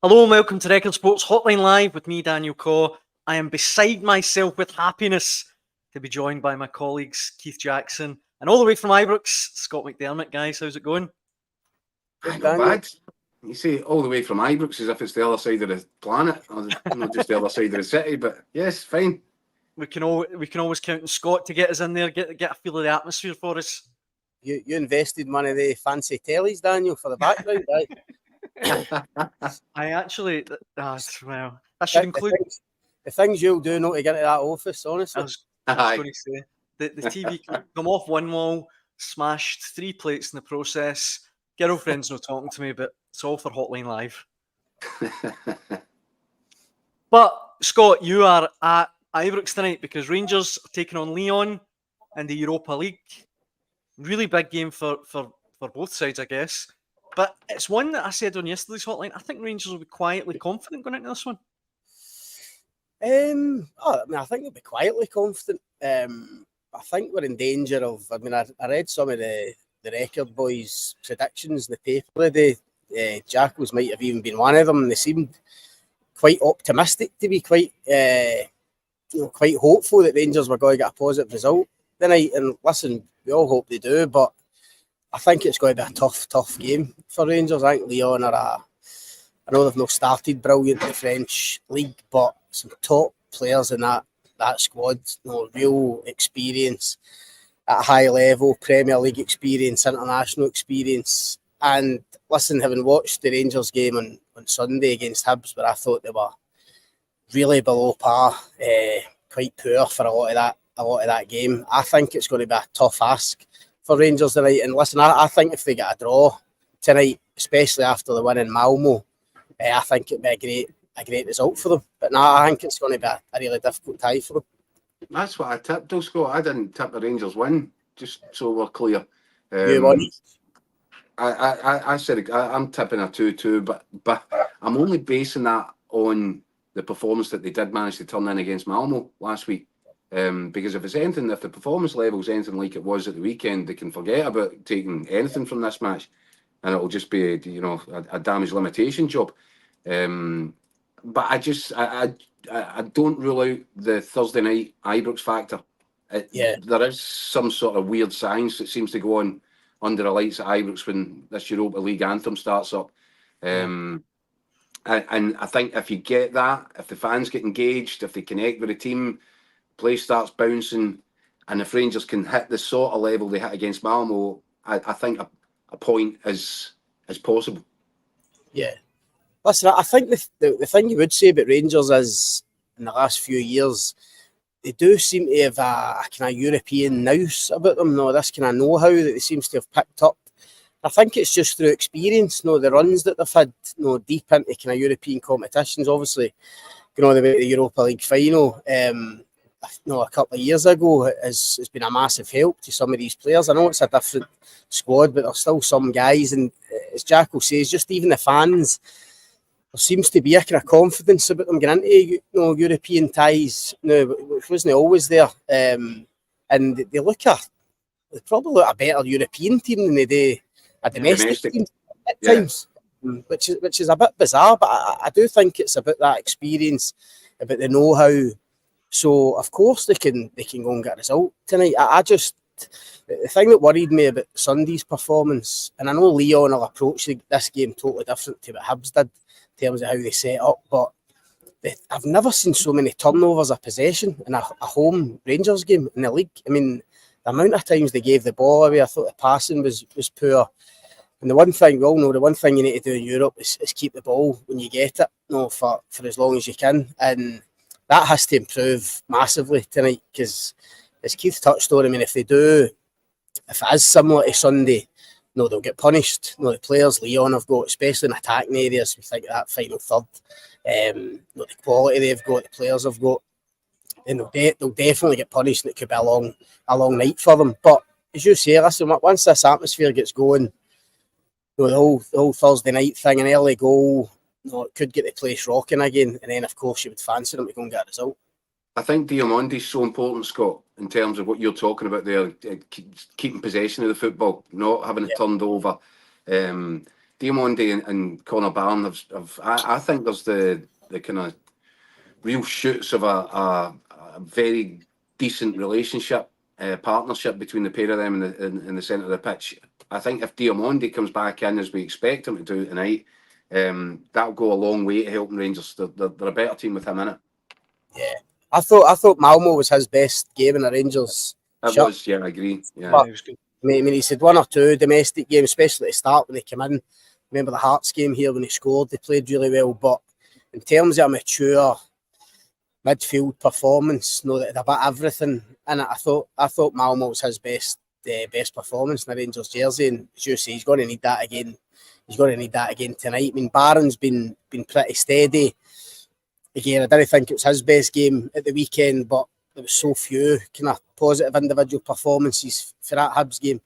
Hello and welcome to Record Sports Hotline Live with me, Daniel Caw. I am beside myself with happiness to be joined by my colleagues, Keith Jackson, and all the way from Ibrox, Scott McDermott. Guys, how's it going? Not bad. You say all the way from Ibrox as if it's the other side of the planet, or not just the other side of the city, but yes, fine. We can always count on Scott to get us in there, get a feel of the atmosphere for us. You invested one of the fancy tellies, Daniel, for the background, right? I actually, well, I should include the things you'll do not to get into that office, honestly. I was going to say the TV can come off one wall, smashed 3 plates in the process. Girlfriend's not talking to me, but it's all for Hotline Live. But Scott, you are at Ibrox tonight because Rangers are taking on Lyon in the Europa League. Really big game for both sides, I guess. But it's one that I said on yesterday's hotline. I think Rangers will be quietly confident going into this one. I think they'll be quietly confident. I think we're in danger of. I read some of the Record Boys' predictions in the paper today. Jackals might have even been one of them. They seemed quite optimistic to be quite hopeful that Rangers were going to get a positive result tonight. And listen, we all hope they do, but I think it's going to be a tough game for Rangers. I think Lyon I know they've not started brilliant in the French league, but some top players in that squad, real experience at a high level, Premier League experience, international experience. And listen, having watched the Rangers game on Sunday against Hibs, where I thought they were really below par, quite poor for a lot of that game, I think it's going to be a tough ask for Rangers tonight. And listen, I think if they get a draw tonight, especially after the win in Malmo, I think it'd be a great result for them. But I think it's going to be a really difficult tie for them. That's what I tipped, though, Scott. I didn't tip the Rangers win, just so we're clear. You won. I said I'm tipping a 2-2, but I'm only basing that on the performance that they did manage to turn in against Malmo last week. Because if the performance level is anything like it was at the weekend, they can forget about taking anything from this match, and it'll just be a damage limitation job. But I don't rule out the Thursday night Ibrox factor. There is some sort of weird science that seems to go on under the lights at Ibrox when this Europa League anthem starts up. And I think if you get that, if the fans get engaged, if they connect with the team, play starts bouncing, and if Rangers can hit the sort of level they hit against Malmo, I think a point is possible. Yeah. Listen, I think the thing you would say about Rangers is, in the last few years, they do seem to have a kind of European nous about them. This kind of know-how that they seems to have picked up. I think it's just through experience, the runs that they've had, deep into kind of European competitions. Obviously, the way the Europa League final, a couple of years ago has been a massive help to some of these players. I know it's a different squad, but there's still some guys, and as Jackal says, just even the fans, there seems to be a kind of confidence about them getting into European ties, which wasn't always there. And they probably look a better European team than they do a domestic team at times, which is a bit bizarre. But I do think it's about that experience, about the know-how. So of course they can go and get a result tonight. The thing that worried me about Sunday's performance, and I know Lyon will approach this game totally different to what Hibs did in terms of how they set up, but I've never seen so many turnovers of possession in a home Rangers game in the league. I mean, the amount of times they gave the ball away, I thought the passing was poor. And the one thing we all know, the one thing you need to do in Europe is keep the ball when you get it, for as long as you can. And that has to improve massively tonight, because as Keith touched on, I mean, if it is similar to Sunday, they'll get punished. The players Lyon have got, especially in attacking areas, we think of that final third, the quality they've got, the players have got, and they'll definitely get punished, and it could be a long night for them. But as you say, listen, once this atmosphere gets going, the whole Thursday night thing, an early goal, it could get the place rocking again, and then of course you would fancy them to go and get a result. I think Diamondi's so important, Scott, in terms of what you're talking about there, keeping possession of the football, not having it turned over. Diamond and Connor Barron I think there's the kind of real shoots of a very decent relationship, partnership between the pair of them in the centre of the pitch. I think if Diamond comes back in as we expect him to do tonight, that'll go a long way to helping Rangers. They're a better team with him in it. Yeah, I thought Malmo was his best game in the Rangers. It was, yeah, I agree. Yeah, but, it was good. I mean, he's had one or two domestic games, especially at the start when they came in. Remember the Hearts game here when he scored? They played really well, but in terms of a mature midfield performance, that had a bit of everything in it. I thought Malmo was his best performance in the Rangers jersey, and as you say, he's going to need that again. He's going to need that again tonight. I mean, Barron's been pretty steady. Again, I didn't think it was his best game at the weekend, but there was so few kind of positive individual performances for that Hibs game.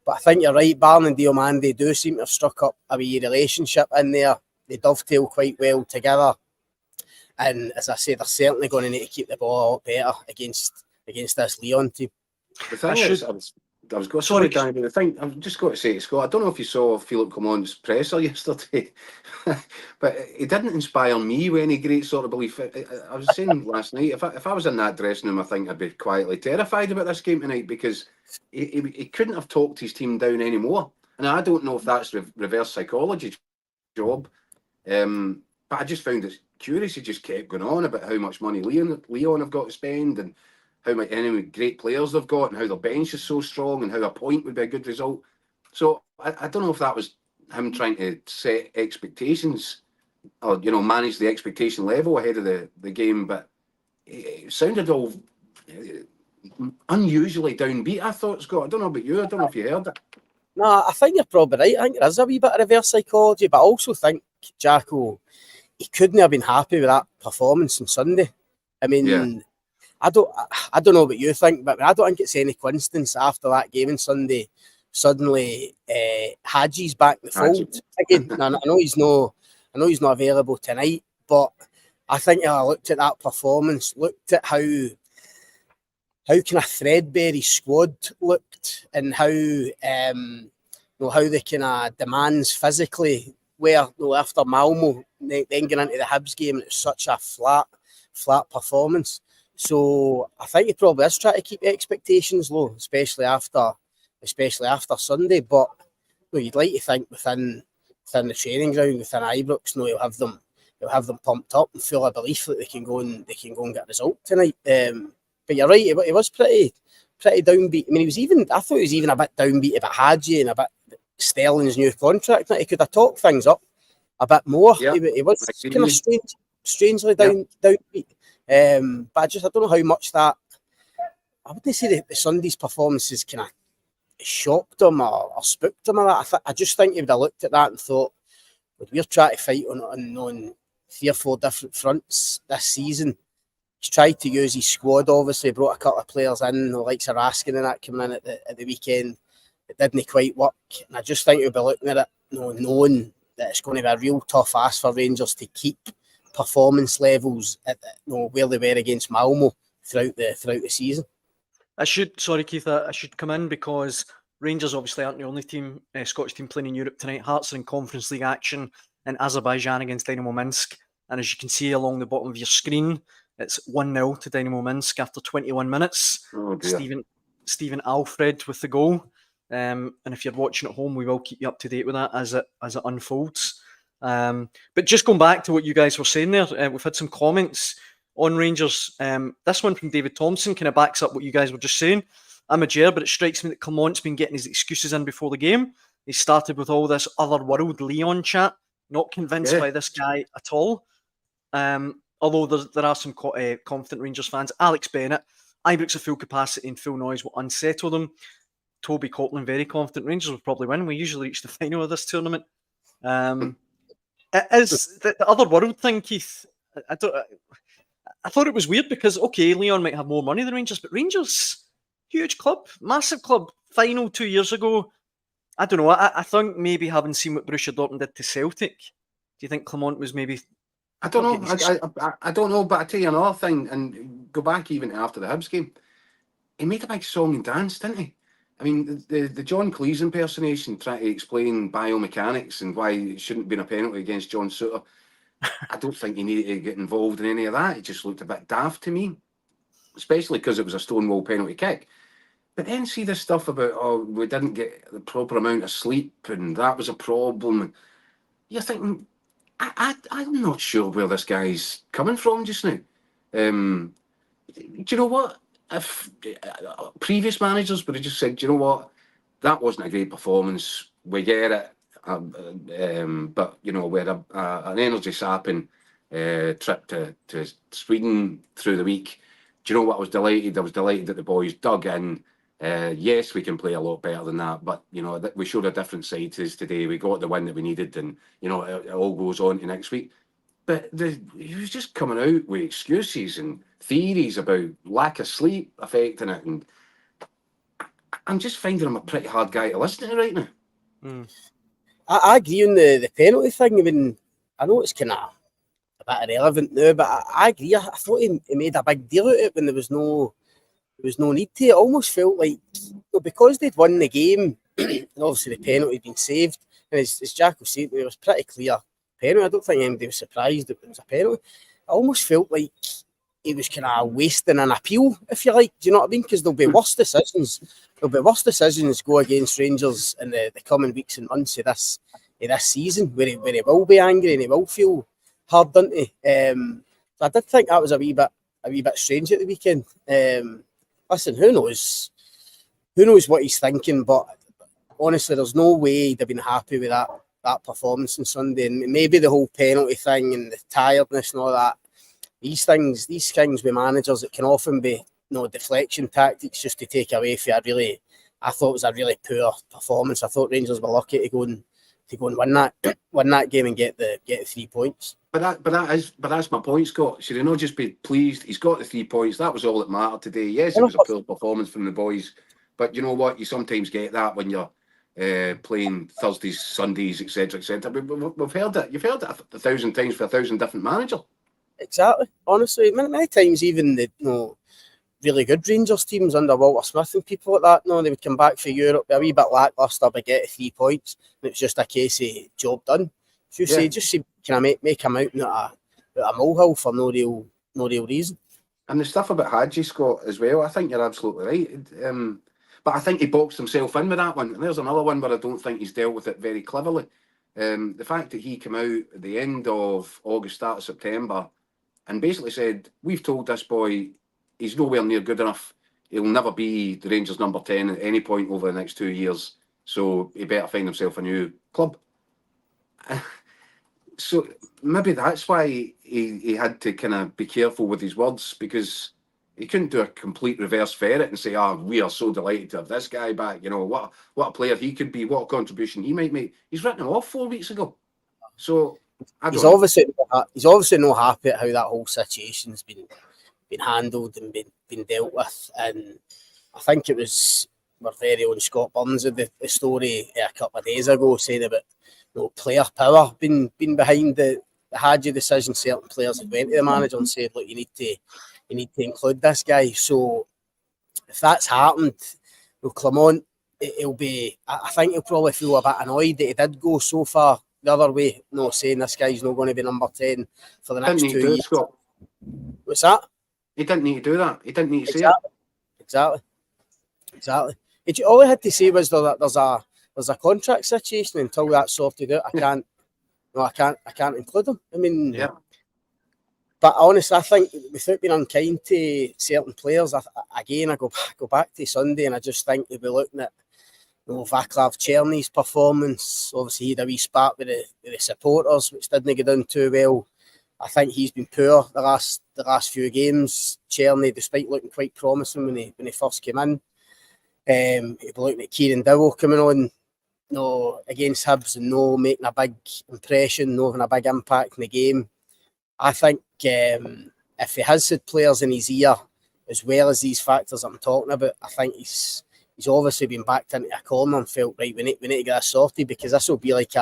But I think you're right, Barron and Diomande do seem to have struck up a wee relationship in there. They dovetail quite well together. And as I say, they're certainly going to need to keep the ball a lot better against this Lyon team. The thing is, I was going to say, Danny, but the thing, I'm just going to say, Scott, I don't know if you saw Philippe Clement's presser yesterday, but he didn't inspire me with any great sort of belief. I was saying last night, if I was in that dressing room, I think I'd be quietly terrified about this game tonight, because he couldn't have talked his team down anymore. And I don't know if that's reverse psychology job, but I just found it curious. He just kept going on about how much money Lyon have got to spend, and how many great players they've got, and how their bench is so strong, and how a point would be a good result. So I don't know if that was him trying to set expectations, or manage the expectation level ahead of the game, but it sounded all unusually downbeat, I thought, Scott. I don't know about you. I don't know if you heard it. No, I think you're probably right. I think there is a wee bit of reverse psychology, but I also think Jacko, he couldn't have been happy with that performance on Sunday. I mean, yeah. I don't know what you think, but I don't think it's any coincidence after that game on Sunday, suddenly Hadji's back in the fold again. Now, I know he's not available tonight, but I think I looked at that performance, looked at how kind of threadbare his squad looked, and how how the kind of demands physically were after Malmo, then getting into the Hibs game, and it was such a flat performance. So I think he probably is trying to keep expectations low, especially after Sunday. But you'd like to think within the training ground, within Ibrox, he'll have them pumped up and full of belief that they can go and get a result tonight. But you're right, he was pretty downbeat. I mean, I thought he was even a bit downbeat about Hadji and a bit Sterling's new contract. That he could have talked things up a bit more. Yeah. He was kind of strangely downbeat. But I don't know how much that. I wouldn't say that the Sunday's performances kind of shocked him or spooked him or that. I just think he would have looked at that and thought, we're trying to fight on 3 or 4 different fronts this season. He's tried to use his squad, obviously, brought a couple of players in, the likes of Raskin and that coming in at the weekend. It didn't quite work. And I just think he'll be looking at it, knowing that it's going to be a real tough ask for Rangers to keep performance levels at where they were against Malmo throughout the season. Sorry, Keith, I should come in because Rangers obviously aren't the only team, Scottish team playing in Europe tonight. Hearts are in Conference League action in Azerbaijan against Dinamo Minsk. And as you can see along the bottom of your screen, it's 1-0 to Dinamo Minsk after 21 minutes. Oh dear. Stephen Alfred with the goal. And if you're watching at home, we will keep you up to date with that as it unfolds. But just going back to what you guys were saying there, we've had some comments on Rangers. This one from David Thompson kind of backs up what you guys were just saying. I'm a Ger, but it strikes me that Clement's been getting his excuses in before the game. He started with all this other world Lyon chat, not convinced by this guy at all. Although there are some confident Rangers fans. Alex Bennett, Ibrox at full capacity and full noise will unsettle them. Toby Copland, very confident Rangers will probably win. We usually reach the final of this tournament. It is the other world thing, Keith. I thought it was weird because, okay, Lyon might have more money than Rangers, but Rangers, huge club, massive club, final 2 years ago. I don't know. I think maybe having seen what Borussia Dortmund did to Celtic, do you think Clement was maybe... I don't know. I don't know, but I tell you another thing, and go back even after the Hibs game. He made a big song and dance, didn't he? I mean, the John Cleese impersonation trying to explain biomechanics and why it shouldn't have been a penalty against John Souttar, I don't think you needed to get involved in any of that. It just looked a bit daft to me, especially because it was a stonewall penalty kick. But then see this stuff about, oh, we didn't get the proper amount of sleep and that was a problem. You're thinking, I'm not sure where this guy's coming from just now. Do you know what? If previous managers would have just said, do you know what? That wasn't a great performance. We get it. But, you know, we had an energy-sapping trip to Sweden through the week. Do you know what? I was delighted. I was delighted that the boys dug in. Yes, we can play a lot better than that, but you know we showed a different side to us today. We got the win that we needed, and you know it all goes on to next week. But he was just coming out with excuses and theories about lack of sleep affecting it, and I'm just finding him a pretty hard guy to listen to right now. I agree on the penalty thing. I mean, I know it's kind of a bit irrelevant now, but I agree. I thought he made a big deal out of it when there was no need to. It almost felt like, you know, because they'd won the game, and obviously the penalty had been saved, and as Jack was saying, it was pretty clear penalty. I don't think anybody was surprised that it was a penalty. I almost felt like he was kind of wasting an appeal, if you like. Do you know what I mean? Because there'll be worse decisions. There'll be worse decisions go against Rangers in the coming weeks and months of this season, where he will be angry and he will feel hard, doesn't he? So I did think that was a wee bit strange at the weekend. Listen, who knows? Who knows what he's thinking? But honestly, there's no way he'd have been happy with that performance on Sunday. And maybe the whole penalty thing and the tiredness and all that. These things with managers, it can often be, you know, deflection tactics just to take away from I thought it was a really poor performance. I thought Rangers were lucky to go and win that game and get the 3 points. But that's my point, Scott. Should he not just be pleased? He's got the 3 points. That was all that mattered today. Yes, it was a poor performance from the boys, but you know what? You sometimes get that when you're playing Thursdays, Sundays, etc., etc. We've heard it. You've heard it 1,000 times for 1,000 different managers. Exactly. Honestly, many times even the really good Rangers teams under Walter Smith and people like that, they would come back for Europe, be a wee bit lacklustre, but get 3 points, and it's just a case of job done. So can I make him out a molehill for no real reason? And the stuff about Hadji, Scott, as well, I think you're absolutely right. But I think he boxed himself in with that one. And there's another one where I don't think he's dealt with it very cleverly. The fact that he came out at the end of August, start of September, and basically said, we've told this boy he's nowhere near good enough. He'll never be the Rangers number 10 at any point over the next 2 years. So he better find himself a new club. So maybe that's why he had to kind of be careful with his words, because he couldn't do a complete reverse ferret and say, we are so delighted to have this guy back. You know, what a player he could be, what a contribution he might make. He's written him off 4 weeks ago. So he's obviously not happy at how that whole situation's been handled and been dealt with. And I think it was our very own Scott Burns had the story a couple of days ago saying about player power being behind the Hadji decision. Certain players had went to the manager and said, look, you need to include this guy. So if that's happened, Clement, I think he'll probably feel a bit annoyed that he did go so far the other way, saying this guy's not going to be number 10 for the next 2 years. Scott. What's that? He didn't need to do that. He didn't need to say it. Exactly. All he had to say was that there's a contract situation. Until that's sorted out, I can't include him. I mean, yeah. But honestly, I think without being unkind to certain players, I go back to Sunday, and I just think we'll be looking at Vaclav Cherny's performance. Obviously, he had a wee spat with the supporters, which didn't get done too well. I think he's been poor the last few games. Cherny, despite looking quite promising when he first came in, he'll be looking at Kieran Dowell coming on, against Hibs and making a big impression, having a big impact in the game. I think if he has had players in his ear, as well as these factors I'm talking about, I think he's obviously been backed into a corner and felt, right, we need to get this sorted, because this will be like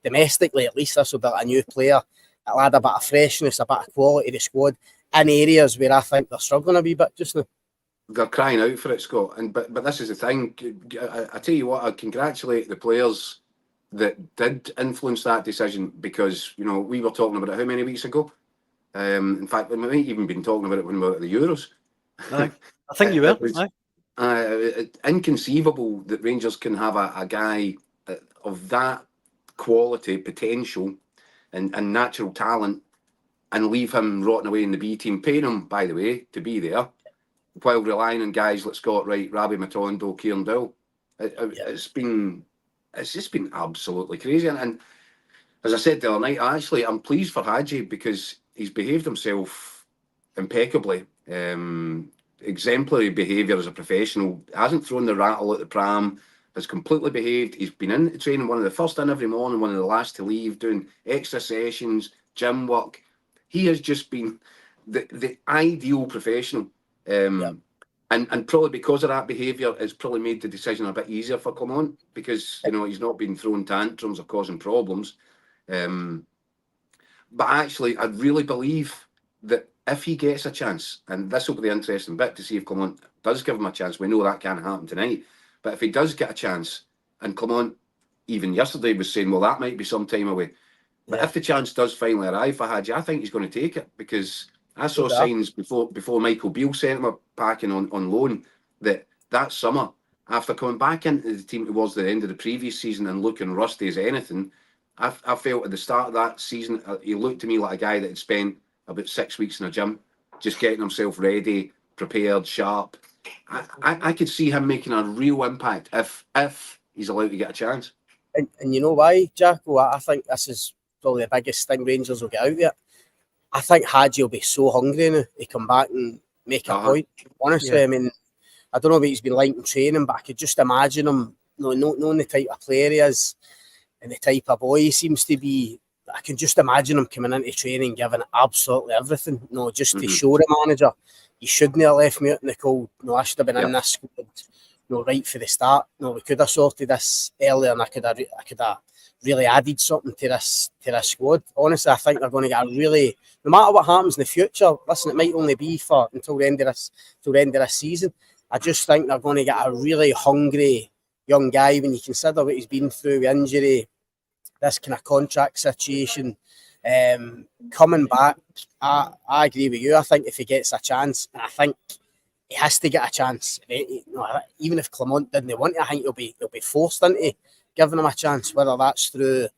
domestically, at least this will be like a new player. It'll add a bit of freshness, a bit of quality to the squad in areas where I think they're struggling a wee bit just now. they're crying out for it, Scott. And but this is the thing. I tell you what, I congratulate the players that did influence that decision, because we were talking about it how many weeks ago. In fact, we might even been talking about it when we were at the Euros. Aye. I think you were. It was inconceivable that Rangers can have a guy of that quality, potential, and natural talent, and leave him rotting away in the B team, paying him, by the way, to be there, while relying on guys like Scott Wright, Rabbi Matondo, Kieran Dowell. It's just been absolutely crazy. And as I said the other night, I'm pleased for Hadji, because he's behaved himself impeccably. Exemplary behaviour as a professional. Hasn't thrown the rattle at the pram. Has completely behaved. He's been into training, one of the first in every morning, one of the last to leave, doing extra sessions, gym work. He has just been the ideal professional. And probably because of that behaviour, it's probably made the decision a bit easier for Clement, because he's not been throwing tantrums or causing problems. But actually, I really believe that if he gets a chance, and this will be the interesting bit to see if Clement does give him a chance. We know that can't happen tonight, but if he does get a chance, and Clement even yesterday was saying, well, that might be some time away. But if the chance does finally arrive for Hadji, I think he's going to take it, because I saw signs before Michael Beale sent him packing on loan that summer, after coming back into the team towards the end of the previous season and looking rusty as anything, I felt at the start of that season, he looked to me like a guy that had spent about 6 weeks in a gym, just getting himself ready, prepared, sharp. I could see him making a real impact if he's allowed to get a chance. And you know why, Jacko? I think this is probably the biggest thing Rangers will get out of it. I think Hadji will be so hungry now to come back and make a point. Honestly, I mean, I don't know what he's been like in training, but I could just imagine him, knowing the type of player he is and the type of boy he seems to be. I can just imagine him coming into training, giving absolutely everything. Just to show the manager, you shouldn't have left me out in the cold. I should have been in this squad, right for the start. We could have sorted this earlier, and I could have really added something to this squad. Honestly, I think they're going to get a really, no matter what happens in the future. Listen, it might only be until the end of this season. I just think they're going to get a really hungry young guy when you consider what he's been through with injury, this kind of contract situation, coming back. I agree with you. I think if he gets a chance, and I think he has to get a chance, even if Clement didn't want it, I think he'll be forced into giving him a chance, whether that's through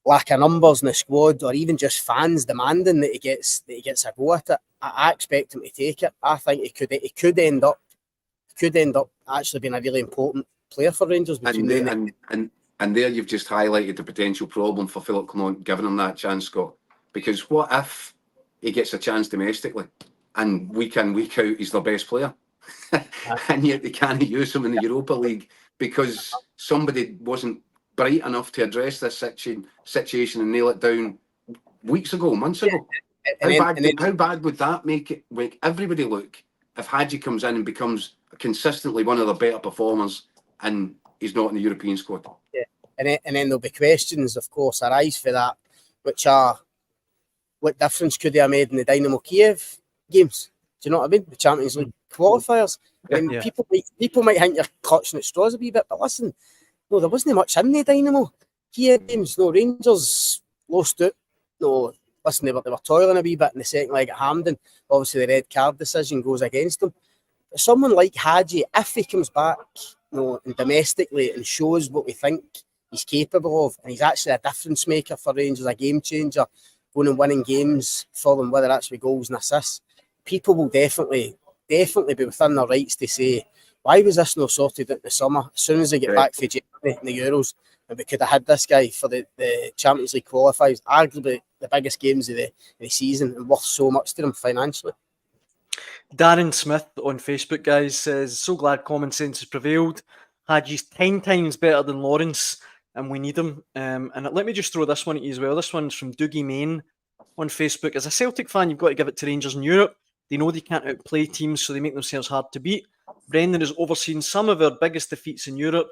lack of numbers in the squad or even just fans demanding that he gets a go at it. I expect him to take it. I think he could end up actually being a really important player for Rangers. And there you've just highlighted the potential problem for Philip Clement giving him that chance, Scott. Because what if he gets a chance domestically and week in, week out, he's their best player? And yet they can't use him in the Europa League because somebody wasn't bright enough to address this situation and nail it down weeks ago, months ago. How bad would that make everybody look if Hadji comes in and becomes consistently one of the better performers and he's not in the European squad? Yeah, and then there'll be questions, of course, arise for that, which are, what difference could he have made in the Dinamo Kiev games? Do you know what I mean? The Champions League qualifiers. People might think you're clutching at straws a wee bit, but listen, there wasn't much in the Dinamo Kiev games. Rangers lost it. Listen, they were toiling a wee bit in the second leg at Hampden. Obviously, the red card decision goes against them. But someone like Hadji, if he comes back, and domestically, and shows what we think he's capable of, and he's actually a difference maker for Rangers, a game changer, going and winning games for them, whether that's with goals and assists, people will definitely be within their rights to say, why was this not sorted in the summer? As soon as they get back for Germany in the Euros, and we could have had this guy for the Champions League qualifiers, arguably the biggest games of the season, and worth so much to them financially. Darren Smith on Facebook, guys, says, so glad common sense has prevailed. Hadji's 10 times better than Lawrence, and we need him. And let me just throw this one at you as well. This one's from Doogie Main on Facebook. As a Celtic fan, you've got to give it to Rangers in Europe. They know they can't outplay teams, so they make themselves hard to beat. Brendan has overseen some of our biggest defeats in Europe.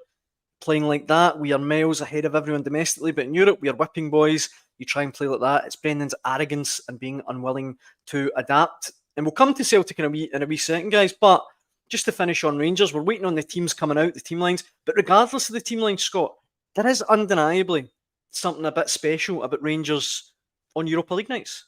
Playing like that, we are miles ahead of everyone domestically, but in Europe, we are whipping boys. You try and play like that. It's Brendan's arrogance and being unwilling to adapt. And we'll come to Celtic in a wee second, guys, but just to finish on Rangers, we're waiting on the teams coming out, the team lines. But regardless of the team lines, Scott, there is undeniably something a bit special about Rangers on Europa League nights.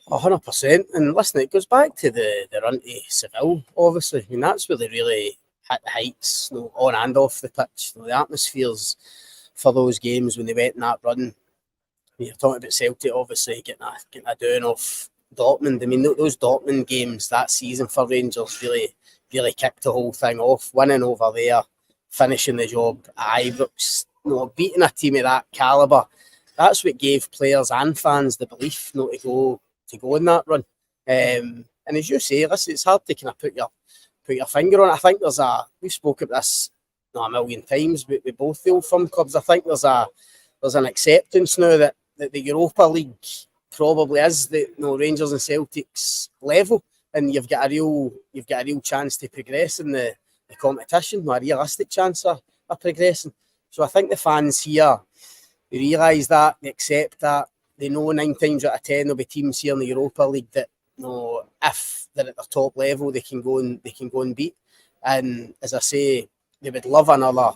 100%. And listen, it goes back to the run to Seville, obviously. I mean, that's where they really hit the heights, you know, on and off the pitch. You know, the atmospheres for those games when they went in that run. You're talking about Celtic, obviously, getting a doing off Dortmund. I mean, those Dortmund games that season for Rangers really kicked the whole thing off. Winning over there, finishing the job at Ibrox, you know, beating a team of that calibre. That's what gave players and fans the belief, you know, to go in that run. And as you say, listen, it's hard to kind of put your finger on it. I think we've spoken about this a million times, but with both the old firm clubs, I think there's an acceptance now that the Europa League probably is the Rangers and Celtic's level, and you've got a real chance to progress in the competition, a realistic chance of progressing. So I think the fans here, they realise that, they accept that, they know 9 times out of 10 there'll be teams here in the Europa League that, you know, if they're at the top level, they can go and beat. And as I say, they'd love another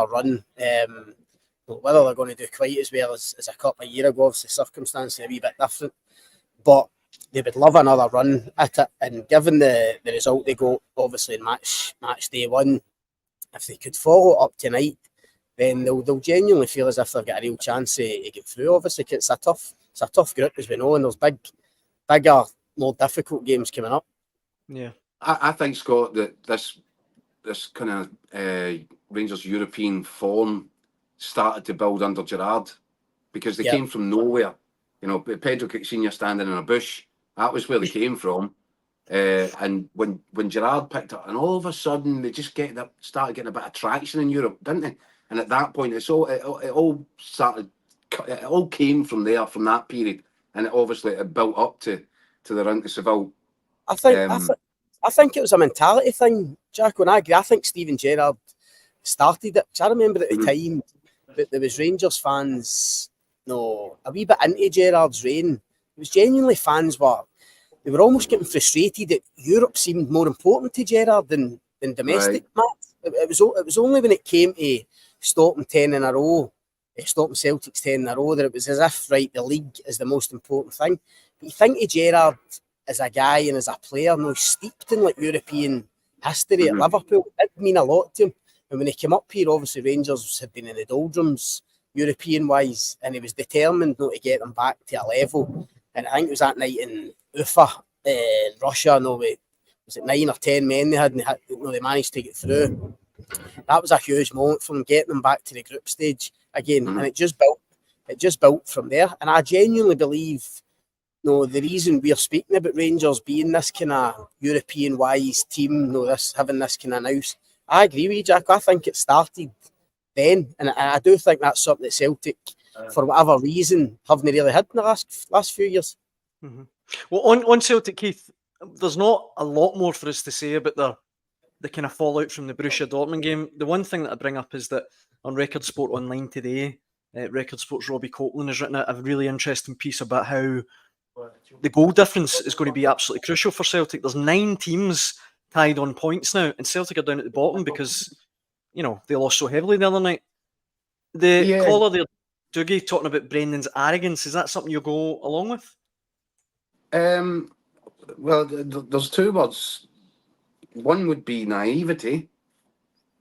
run. Whether they're going to do quite as well as a couple of years ago, obviously circumstances are a wee bit different. But they would love another run at it. And given the result they got, obviously in match day 1, if they could follow up tonight, then they'll genuinely feel as if they've got a real chance to get through. Obviously, it's a tough group, as we know, and there's bigger, more difficult games coming up. Yeah, I think, Scott, that this kind of Rangers European form started to build under Gerrard, because they came from nowhere. You know, Pedro Senior standing in a bush, that was where they came from. And when Gerrard picked up, and all of a sudden they just started getting a bit of traction in Europe, didn't they? And at that point, it all came from there, from that period, and it built up to the run to Seville. I think it was a mentality thing, Jack. And I agree. I think Steven Gerrard started it. I remember at the time that there was Rangers fans, a wee bit into Gerrard's reign. It was genuinely fans were almost getting frustrated that Europe seemed more important to Gerrard than domestic match. It was only when it came to stopping 10 in a row, stopping Celtic's 10 in a row, that it was as if, the league is the most important thing. But you think of Gerrard as a guy and as a player, steeped in European history at Liverpool, it did mean a lot to him. And when he came up here, obviously Rangers had been in the doldrums, European-wise, and he was determined to get them back to a level. And I think it was that night in Ufa, in Russia, was it 9 or 10 men they had, and they managed to get through. That was a huge moment for them, getting them back to the group stage again, and it just built from there. And I genuinely believe, the reason we're speaking about Rangers being this kind of European-wise team, having this kind of nous, I agree with you, Jack. I think it started then, and I do think that's something that Celtic, for whatever reason, haven't really had in the last few years. Mm-hmm. Well, on Celtic, Keith, there's not a lot more for us to say about the kind of fallout from the Borussia Dortmund game. The one thing that I bring up is that on Record Sport Online today, Record Sport's Robbie Copeland has written a really interesting piece about how the goal difference is going to be absolutely crucial for Celtic. There's 9 teams tied on points now, and Celtic are down at the bottom because, they lost so heavily the other night. The caller there, Dougie, talking about Brendan's arrogance, is that something you'll go along with? Well, there's 2 words. One would be naivety,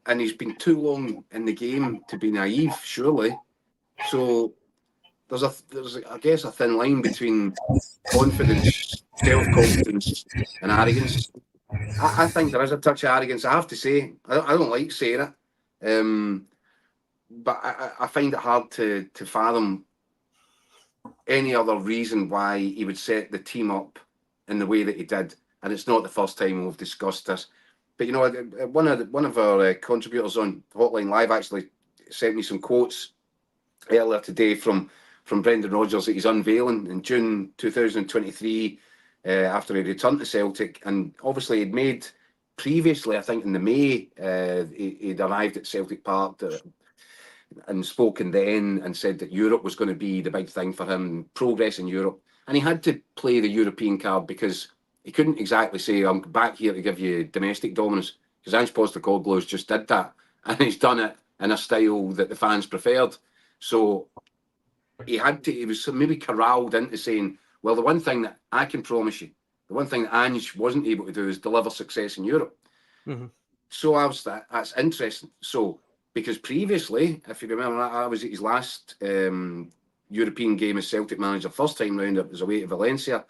and he's been too long in the game to be naive, surely. So there's I guess a thin line between confidence, self-confidence, and arrogance. I think there is a touch of arrogance. I have to say, I don't like saying it, but I find it hard to fathom any other reason why he would set the team up in the way that he did. And it's not the first time we've discussed this. But one of our contributors on Hotline Live actually sent me some quotes earlier today from Brendan Rodgers that he's unveiling in June 2023 after he returned to Celtic. And obviously he'd made previously, I think in the May, he'd arrived at Celtic Park and spoken then and said that Europe was going to be the big thing for him, progress in Europe. And he had to play the European card because he couldn't exactly say, I'm back here to give you domestic dominance, because Ange Postecoglou's just did that, and he's done it in a style that the fans preferred. So he was maybe corralled into saying, well, the one thing that I can promise you, the one thing that Ange wasn't able to do is deliver success in Europe. Mm-hmm. So that's interesting. So, because previously, if you remember, I was at his last European game as Celtic manager, first time round, it was away to Valencia,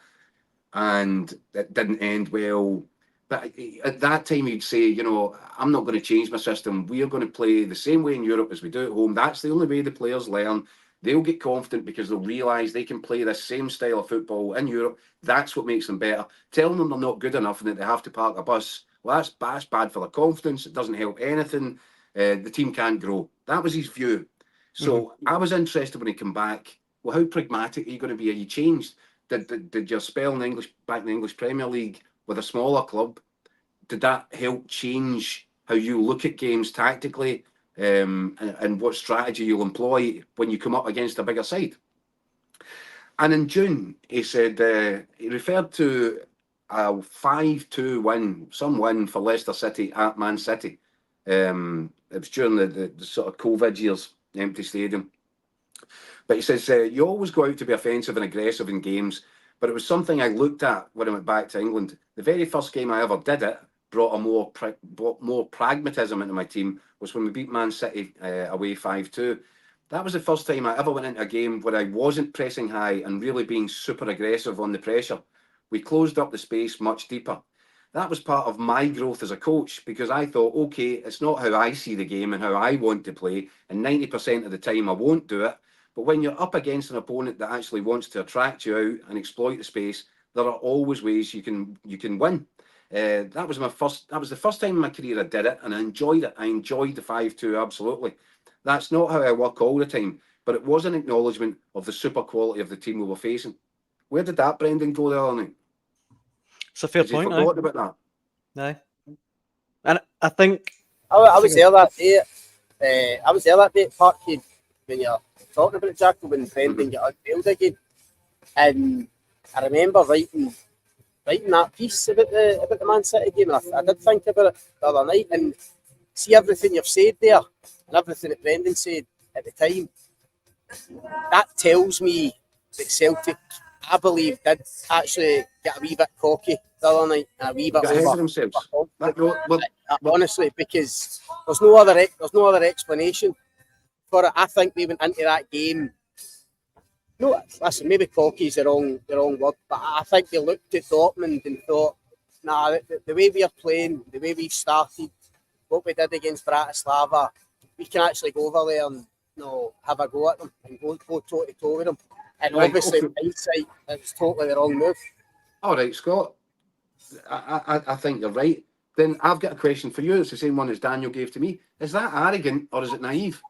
and it didn't end well. But at that time, he'd say, you know, I'm not going to change my system. We are going to play the same way in Europe as we do at home. That's the only way the players learn. They'll get confident because they'll realise they can play this same style of football in Europe. That's what makes them better. Telling them they're not good enough and that they have to park a bus, well, that's bad for their confidence. It doesn't help anything. The team can't grow. That was his view. So I was interested when he came back. Well, how pragmatic are you going to be? Are you changed? Did your spell in English back in the English Premier League with a smaller club, did that help change how you look at games tactically, and what strategy you'll employ when you come up against a bigger side? And in June, he said he referred to a 5-2 win, some win for Leicester City at Man City. It was during the sort of COVID years, empty stadium. But he says, you always go out to be offensive and aggressive in games, but it was something I looked at when I went back to England. The very first game I ever did it brought more pragmatism into my team was when we beat Man City away 5-2. That was the first time I ever went into a game where I wasn't pressing high and really being super aggressive on the pressure. We closed up the space much deeper. That was part of my growth as a coach, because I thought, okay, it's not how I see the game and how I want to play, and 90% of the time I won't do it. But when you're up against an opponent that actually wants to attract you out and exploit the space, there are always ways you can win. That was the first time in my career I did it, and I enjoyed it. I enjoyed the 5-2, absolutely. That's not how I work all the time, but it was an acknowledgement of the super quality of the team we were facing. Where did that Brendan go the other night? It's a fair point. I forgot about that. No, and I think I was there that day. I was there that day at Parkhead when you're talking about it, Jack, when Brendan got unveiled again, and I remember writing that piece about the Man City game, and I did think about it the other night, and see everything you've said there, and everything that Brendan said at the time, that tells me that Celtic, I believe, did actually get a wee bit cocky the other night, and a wee bit ahead of themselves. Honestly, because there's no other explanation for it. I think they went into that game. No, listen, maybe cocky is the wrong word, but I think they looked at Dortmund and thought, nah, the way we are playing, the way we've started, what we did against Bratislava, we can actually go over there and have a go at them and go toe to toe with them. And right, obviously, okay. in hindsight, it was totally the wrong move. All right, Scott. I think you're right. Then I've got a question for you. It's the same one as Daniel gave to me. Is that arrogant or is it naive?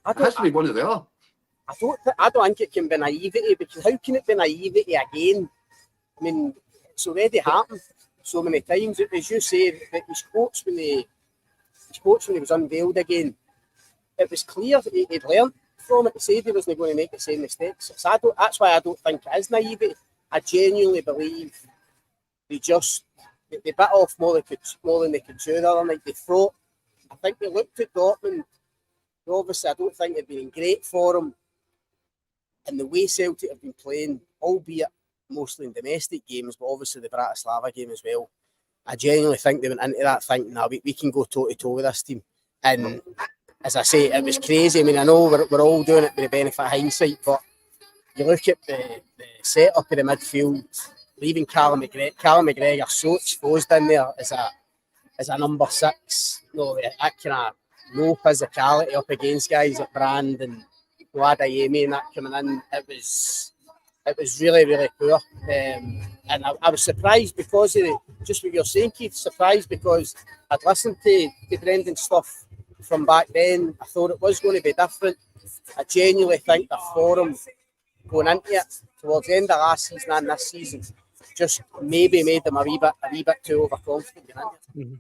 It has to be one or the other. I don't think it can be naivety, because how can it be naivety again? I mean, it's already happened so many times. As you say, that his quotes when he was unveiled again, it was clear he'd learned from it. He said he wasn't going to make the same mistakes. So that's why I don't think it is naivety. I genuinely believe they bit off more than they could chew the other night. They thought, I think they looked at Dortmund. Obviously, I don't think they've been great for them. And the way Celtic have been playing, albeit mostly in domestic games, but obviously the Bratislava game as well, I genuinely think they went into that thinking, we can go toe to toe with this team. And as I say, it was crazy. I mean, I know we're all doing it with the benefit of hindsight, but you look at the setup of the midfield, leaving Callum McGregor so exposed in there as a number 6. That kind of no physicality up against guys like Brand and Adeyemi and that coming in. It was really, really poor. And I was surprised because of just what you're saying, Keith, surprised because I'd listened to Brendan's stuff from back then. I thought it was going to be different. I genuinely think the forum going into it towards the end of last season and this season just maybe made them a wee bit too overconfident. Mm-hmm.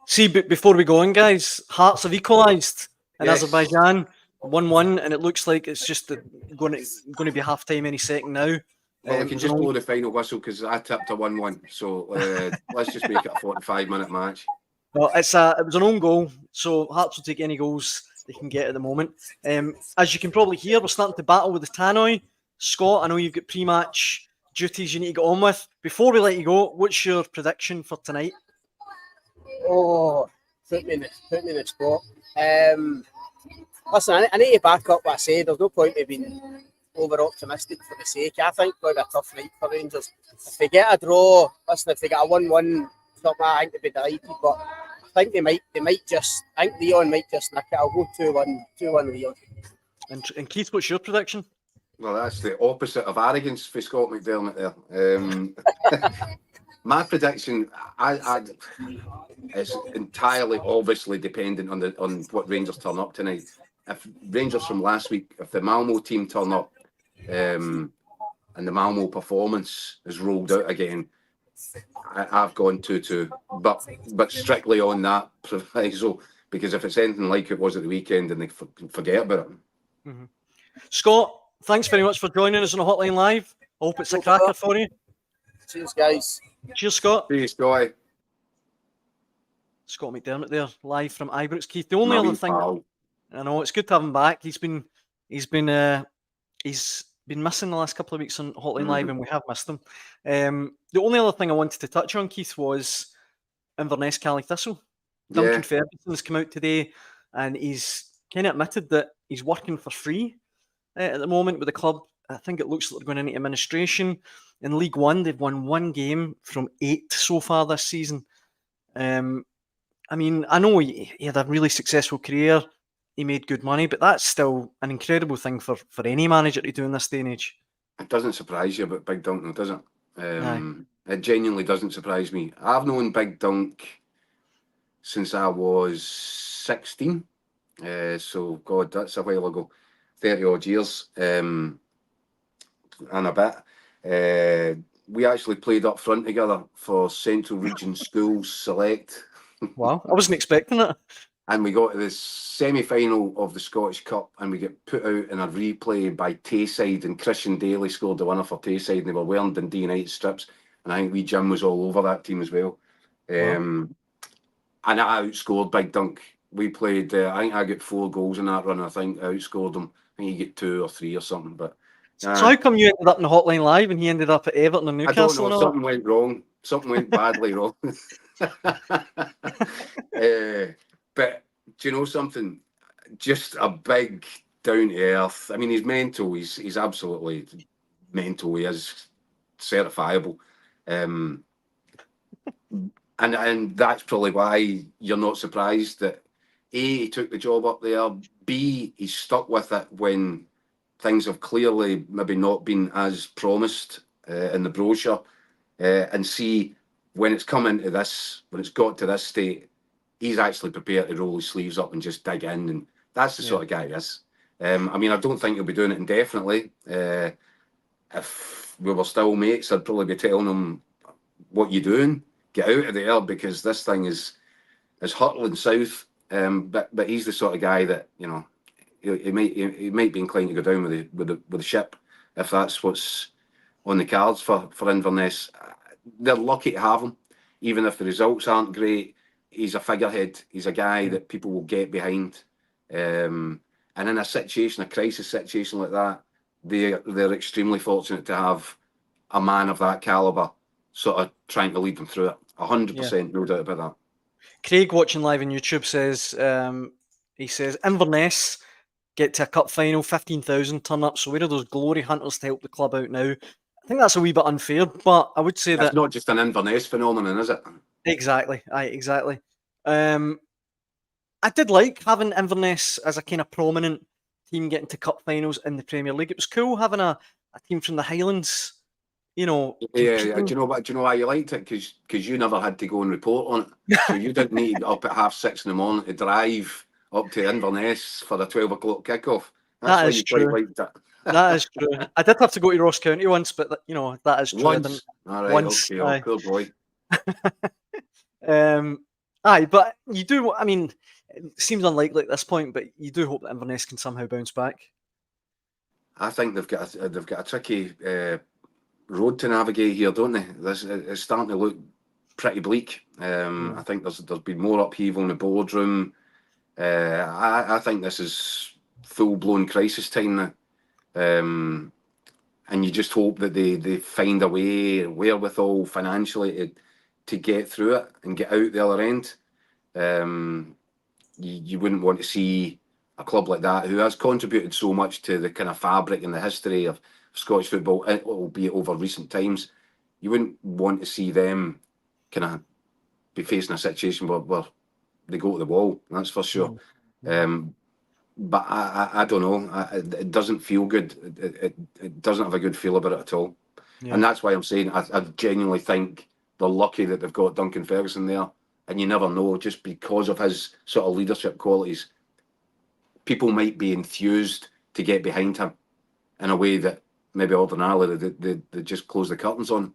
See, before we go on, guys, Hearts have equalised in Azerbaijan 1-1, and it looks like it's just going to be half time any second now. Well, we can just so- blow the final whistle because I tipped a 1-1. So let's just make it a 45-minute match. Well, it was an own goal, so Hearts will take any goals they can get at the moment. As you can probably hear, we're starting to battle with the tannoy. Scott, I know you've got pre-match duties you need to get on with. Before we let you go, what's your prediction for tonight? Oh, put me in the spot. Listen, I need to back up what I said. There's no point in being over-optimistic for the sake. I think it's going to be a tough night for Rangers. If they get a draw, listen, if they get a 1-1, something, I think they'd be delighted. But I think they might just, I think Lyon might just nick it. I'll go 2-1 Lyon. And Keith, what's your prediction? Well, that's the opposite of arrogance for Scott McDermott there. My prediction, is entirely obviously dependent on what Rangers turn up tonight. If Rangers from last week, if the Malmo team turn up and the Malmo performance is rolled out again, I've gone 2-2, but strictly on that proviso, because if it's anything like it was at the weekend, then they forget about it. Mm-hmm. Scott, thanks very much for joining us on the Hotline Live. I hope it's a cracker for you. Cheers, guys. Cheers, Scott. Peace, guy. Scott McDermott there, live from Ibrox. Keith, the only other thing, I know it's good to have him back. He's been missing the last couple of weeks on Hotline Live, and we have missed him. The only other thing I wanted to touch on, Keith, was Inverness Cally Thistle. Duncan Ferguson's come out today, and he's kind of admitted that he's working for free at the moment with the club. I think it looks like they're going into administration. In League One, they've won 1 game from 8 so far this season. I mean, I know he had a really successful career. He made good money, but that's still an incredible thing for any manager to do in this day and age. It doesn't surprise you about Big Dunk, though, does it? It genuinely doesn't surprise me. I've known Big Dunk since I was 16. So, God, that's a while ago. 30-odd years and a bit. We actually played up front together for Central Region Schools Select. Wow, I wasn't expecting that. And we got to the semi-final of the Scottish Cup, and we get put out in a replay by Tayside, and Christian Daly scored the winner for Tayside, and they were wearing Dundee United strips, and I think wee Jim was all over that team as well. And I outscored Big Dunk. We played, I think I got 4 goals in that run. I think I outscored him. I think he got 2 or 3 or something. But so how come you ended up in the Hotline Live and he ended up at Everton and Newcastle? I don't know. Something went wrong. Something went badly wrong. But do you know something? Just a big down to earth. I mean, he's mental. He's absolutely mental. He is certifiable. And that's probably why you're not surprised that A, he took the job up there, B, he's stuck with it when things have clearly maybe not been as promised in the brochure, and C, when it's come into this, when it's got to this state, he's actually prepared to roll his sleeves up and just dig in, and that's the sort of guy he is. I mean, I don't think he'll be doing it indefinitely. If we were still mates, I'd probably be telling him, what you doing? Get out of there, because this thing is hurtling south. But he's the sort of guy that, you know, he might be inclined to go down with the ship if that's what's on the cards for Inverness. They're lucky to have him, even if the results aren't great. He's a figurehead. He's a guy that people will get behind. And in a crisis situation like that, they're extremely fortunate to have a man of that caliber sort of trying to lead them through it. 100%, no doubt about that. Craig, watching live on YouTube, says Inverness get to a cup final, 15,000 turn up. So where are those glory hunters to help the club out now? I think that's a wee bit unfair, but I would say that's not just an Inverness phenomenon, is it? Exactly. Exactly. I did like having Inverness as a kind of prominent team getting to cup finals in the Premier League. It was cool having a team from the Highlands, you know. Yeah. Do you know why you liked it? Because you never had to go and report on it. So you didn't need to get up at 6:30 in the morning to drive up to Inverness for the 12 o'clock kickoff. That is true. That is true. I did have to go to Ross County once, but you know, that is true. Once. All right, once, okay, cool boy. But you do. I mean, it seems unlikely at this point, but you do hope that Inverness can somehow bounce back. I think they've got a tricky road to navigate here, don't they? It's starting to look pretty bleak. I think there's been more upheaval in the boardroom. I think this is full-blown crisis time now. And you just hope that they find a way, wherewithal financially to get through it and get out the other end. You wouldn't want to see a club like that, who has contributed so much to the kind of fabric and the history of Scottish football, albeit over recent times. You wouldn't want to see them kind of be facing a situation where they go to the wall, that's for sure. But I don't know. It doesn't feel good. It doesn't have a good feel about it at all. Yeah. And that's why I'm saying I genuinely think they're lucky that they've got Duncan Ferguson there. And you never know, just because of his sort of leadership qualities, people might be enthused to get behind him in a way that maybe ordinarily they just close the curtains on.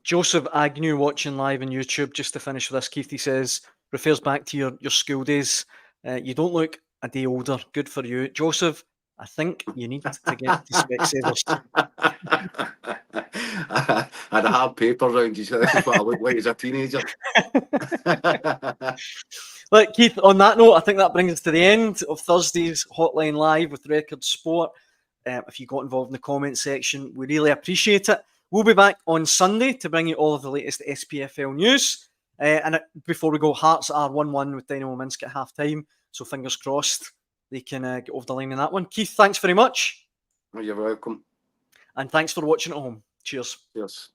Joseph Agnew watching live on YouTube, just to finish with this, Keith, he says, refers back to your school days. You don't look a day older. Good for you. Joseph, I think you need to get to Specsavers. I had a hard paper round you, so this is what I look like as a teenager. Look, Keith, on that note, I think that brings us to the end of Thursday's Hotline Live with Record Sport. If you got involved in the comment section, we really appreciate it. We'll be back on Sunday to bring you all of the latest SPFL news. And before we go, Hearts are 1-1 with Dinamo Minsk at half-time. So fingers crossed they can get over the line in that one. Keith, thanks very much. You're welcome. And thanks for watching at home. Cheers. Cheers.